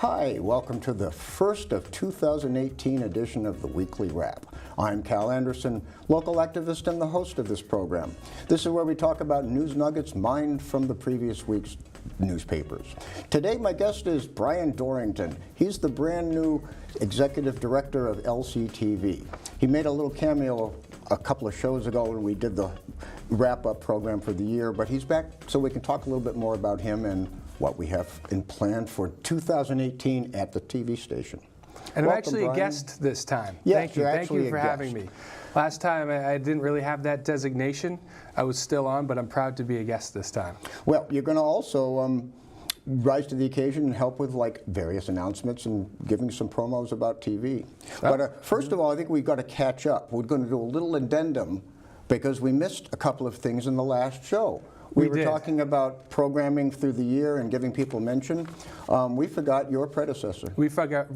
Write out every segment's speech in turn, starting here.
Hi, welcome to the first of 2018 edition of the Weekly Wrap. I'm Cal Anderson, local activist and the host of this program. This is where we talk about news nuggets mined from the previous week's newspapers. Today my guest is Brian Dorrington. He's the brand new executive director of LCTV. He made a little cameo a couple of shows ago when we did the wrap-up program for the year, but he's back so we can talk a little bit more about him and what we have in plan for 2018 at the TV station. And Welcome, I'm actually Brian. a guest this time. Yes, Thank you for having me. Last time I didn't really have that designation. I was still on, but I'm proud to be a guest this time. Well, you're going to also rise to the occasion and help with like various announcements and giving some promos about TV. But first of all, I think we've got to catch up. We're going to do a little addendum because we missed a couple of things in the last show. We were talking about programming through the year and giving people mention. We forgot your predecessor. We forgot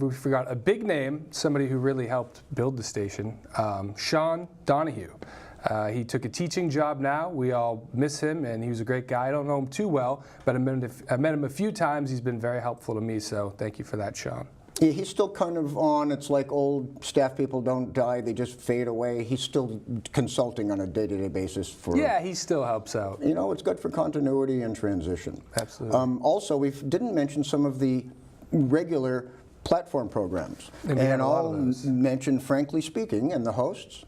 a big name, somebody who really helped build the station, Sean Donahue. He took a teaching job now. We all miss him, and he was a great guy. I don't know him too well, but I met him a few times. He's been very helpful to me, so thank you for that, Sean. Yeah, he's still kind of on. It's like old staff people don't die, they just fade away. He's still consulting on a day-to-day basis for... Yeah, he still helps out. You know, it's good for continuity and transition. Absolutely. Also, we didn't mention some of the regular platform programs. And I'll mention Frankly Speaking and the hosts.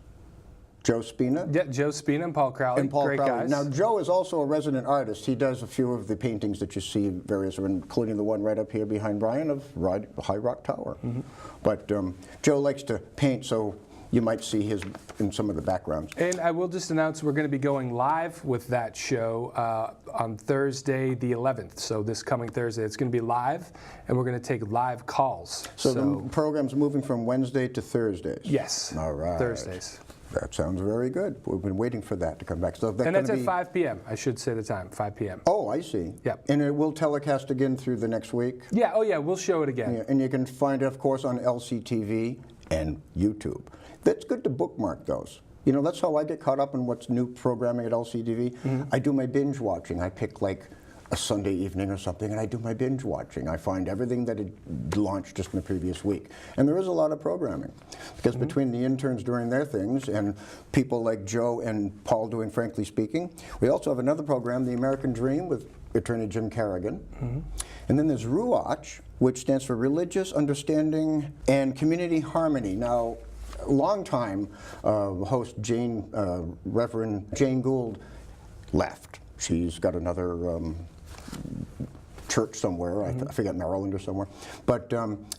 Joe Spina. Yeah, Joe Spina and Paul Crowley. Great guys. Now, Joe is also a resident artist. He does a few of the paintings that you see, various, including the one right up here behind Brian of High Rock Tower. Mm-hmm. But Joe likes to paint, so you might see his in some of the backgrounds. And I will just announce we're going to be going live with that show on Thursday the 11th. So this coming Thursday, it's going to be live, and we're going to take live calls. So the program's moving from Wednesday to Thursdays? Yes. All right. Thursdays. That sounds very good. We've been waiting for that to come back. So and that's at 5 p.m. I should say the time, 5 p.m. Oh, I see. Yep. And it will telecast again through the next week? Yeah, oh yeah, we'll show it again. Yeah. And you can find it, of course, on LCTV and YouTube. That's good to bookmark those. You know, that's how I get caught up in what's new programming at LCTV. Mm-hmm. I do my binge watching. I pick like a Sunday evening or something, and I do my binge watching. I find everything that had launched just in the previous week. And there is a lot of programming. Because between the interns doing their things and people like Joe and Paul doing Frankly Speaking, we also have another program, The American Dream, with attorney Jim Carrigan. And then there's RUACH, which stands for Religious Understanding and Community Harmony. Now, longtime host Reverend Jane Gould left. She's got another church somewhere, I forget, Maryland or somewhere. But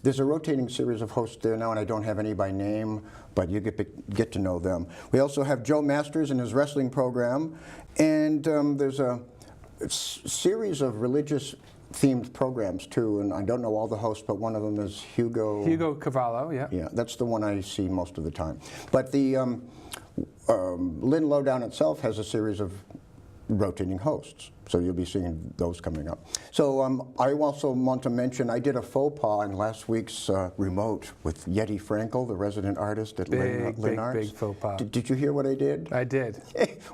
there's a rotating series of hosts there now, and I don't have any by name, but you get to know them. We also have Joe Masters and his wrestling program, and there's a series of religious themed programs too, and I don't know all the hosts, but one of them is Hugo Cavallo, yeah. Yeah, that's the one I see most of the time. But the Lynn Lowdown itself has a series of rotating hosts, so you'll be seeing those coming up. So I also want to mention I did a faux pas in last week's remote with Yeti Frankel, the resident artist at Lynn Arts. Big faux pas. Did you hear what I did? I did.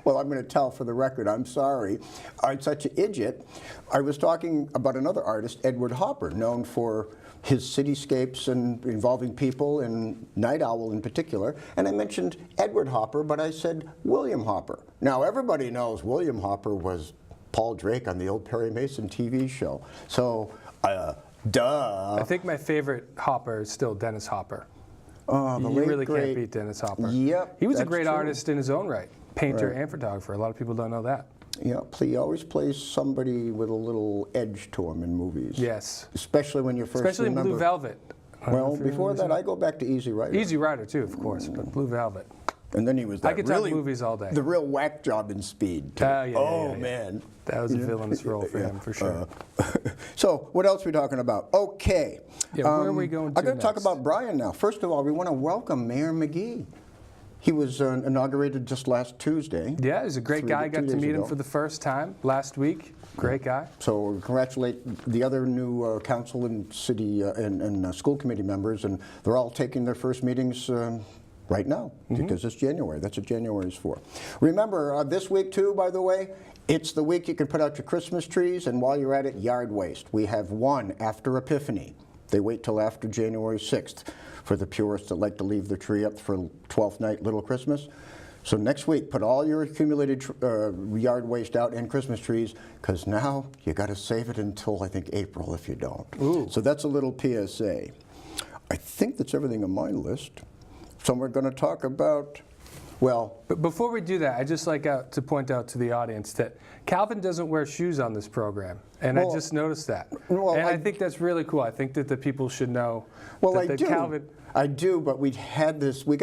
Well, I'm going to tell for the record, I'm sorry. I'm such an idiot. I was talking about another artist, Edward Hopper, known for his cityscapes and involving people, and Night Owl in particular, and I mentioned Edward Hopper, but I said William Hopper. Now everybody knows William Hopper was Paul Drake on the old Perry Mason TV show, so duh. I think my favorite Hopper is still Dennis Hopper. Oh, you really can't beat Dennis Hopper. Yep, he was a great artist in his own right, painter and photographer. A lot of people don't know that. Yeah, he always plays somebody with a little edge to him in movies. Yes. Especially when you first Especially remember. in Blue Velvet. Well, before that, I go back to Easy Rider. Easy Rider, too, of course, but Blue Velvet. And then he was that I could really, talk movies all day. The real whack job in Speed. Too. Man. That was a villainous role for him, for sure. So, what else are we talking about? Okay. Yeah, where are we going to I'm going to talk next? about Brian now. First of all, we want to welcome Mayor McGee. He was inaugurated just last Tuesday. Yeah, he's a great guy. I got to meet him for the first time last week. Great guy. So congratulate the other new council and city and school committee members, and they're all taking their first meetings right now because it's January. That's what January is for. Remember, this week too, by the way, it's the week you can put out your Christmas trees, and while you're at it, yard waste. We have one after Epiphany. They wait till after January 6th for the purists that like to leave the tree up for 12th night Little Christmas. So next week, put all your accumulated yard waste out and Christmas trees, because now you got to save it until, I think, April if you don't. Ooh. So that's a little PSA. I think that's everything on my list. So we're going to talk about, well... But before we do that, I'd just like to point out to the audience that Calvin doesn't wear shoes on this program, and well, I just noticed that. Well, and I think that's really cool. I think that the people should know that Calvin... I do, but we got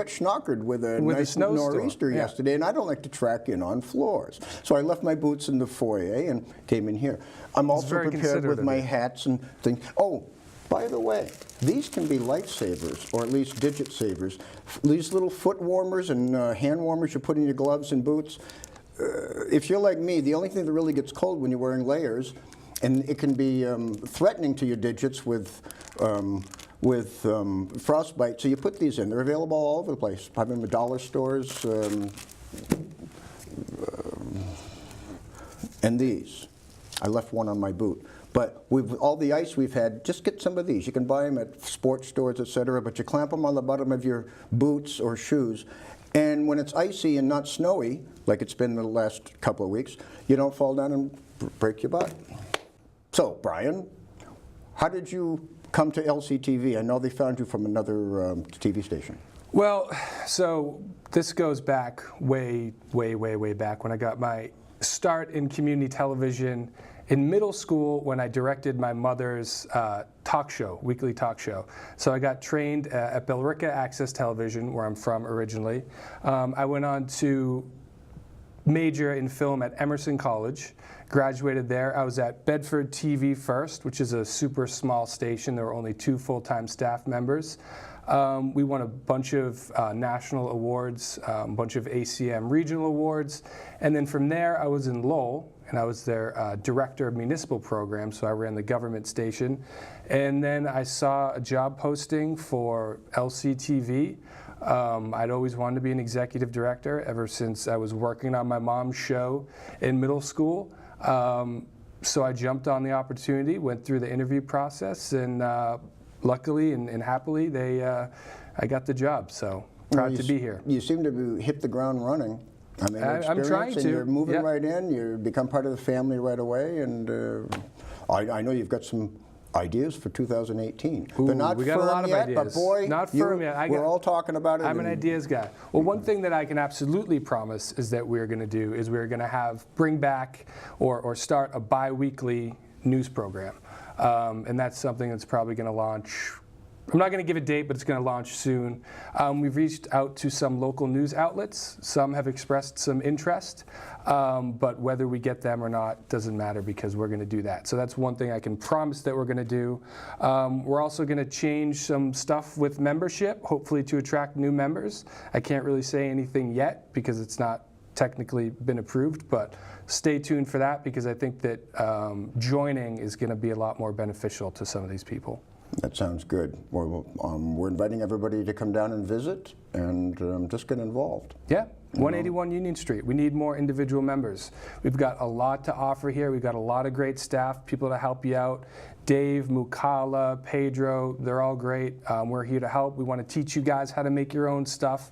schnockered with a nice nor'easter yesterday, and I don't like to track in on floors. So I left my boots in the foyer and came in here. I'm also prepared with my hats and things. Oh, by the way, these can be lifesavers, or at least digit savers. These little foot warmers and hand warmers you put in your gloves and boots. If you're like me, the only thing that really gets cold when you're wearing layers, and it can be threatening to your digits with frostbite, so you put these in. They're available all over the place. I mean, the dollar stores, and these. I left one on my boot. But with all the ice we've had, just get some of these. You can buy them at sports stores, etc., but you clamp them on the bottom of your boots or shoes. And when it's icy and not snowy, like it's been the last couple of weeks, you don't fall down and break your butt. So, Brian, how did you come to LCTV? I know they found you from another TV station. Well, so this goes back way back when I got my start in community television in middle school, when I directed my mother's talk show, weekly talk show. So I got trained at Billerica Access Television, where I'm from originally. I went on to major in film at Emerson College, graduated there. I was at Bedford TV first, which is a super small station. There were only 2 full-time staff members. We won a bunch of national awards, a bunch of ACM regional awards, and then from there I was in Lowell, and I was their director of municipal programs, so I ran the government station. And then I saw a job posting for LCTV. I'd always wanted to be an executive director ever since I was working on my mom's show in middle school. So I jumped on the opportunity, went through the interview process, and luckily and happily, I got the job. So proud to be here. You seem to hit the ground running. I mean, I'm trying to. And you're moving right in. You become part of the family right away, and I know you've got some ideas for 2018. Ooh, They're not we got firm a lot of yet, ideas. but boy, not firm yet. We're all talking about it. I'm an ideas guy. Well, one thing that I can absolutely promise is that we're going to do is we're going to bring back or start a bi-weekly news program, and that's something that's probably going to launch. I'm not going to give a date, but it's going to launch soon. We've reached out to some local news outlets. Some have expressed some interest, but whether we get them or not doesn't matter, because we're going to do that. So that's one thing I can promise that we're going to do. We're also going to change some stuff with membership, hopefully to attract new members. I can't really say anything yet because it's not technically been approved, but stay tuned for that, because I think that joining is going to be a lot more beneficial to some of these people. That sounds good. We're inviting everybody to come down and visit and just get involved. Yeah, 181 Union Street. We need more individual members. We've got a lot to offer here. We've got a lot of great staff, people to help you out. Dave, Mukala, Pedro, they're all great. We're here to help. We want to teach you guys how to make your own stuff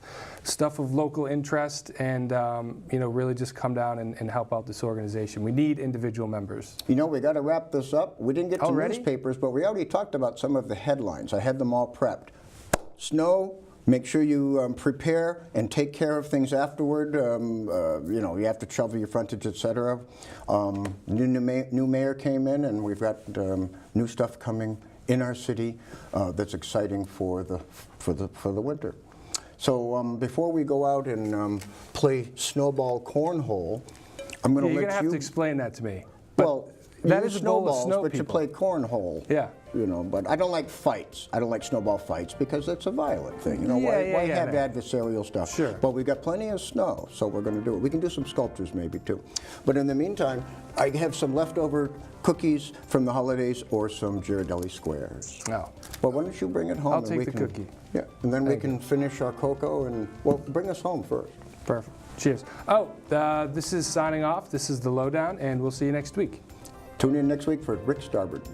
of local interest, and really just come down and help out this organization. We need individual members. You know, we got to wrap this up. We didn't get to newspapers, but we already talked about some of the headlines. I had them all prepped. Snow. Make sure you prepare and take care of things afterward. You have to shovel your frontage, etc. New mayor came in, and we've got new stuff coming in our city that's exciting for the winter. So before we go out and play snowball cornhole, I'm going to let you. You're going to have to explain that to me. Well, that is snowballs, snow but people. you play cornhole. Yeah. But I don't like fights. I don't like snowball fights because it's a violent thing. Why have adversarial stuff? Sure. But we've got plenty of snow, so we're going to do it. We can do some sculptures maybe too. But in the meantime, I have some leftover cookies from the holidays or some Ghirardelli squares. Oh. Well, why don't you bring it home? I'll take the cookie. Yeah, and then we can finish our cocoa and, well, bring us home first. Perfect. Cheers. This is signing off. This is the Lowdown, and we'll see you next week. Tune in next week for Rick Starbird.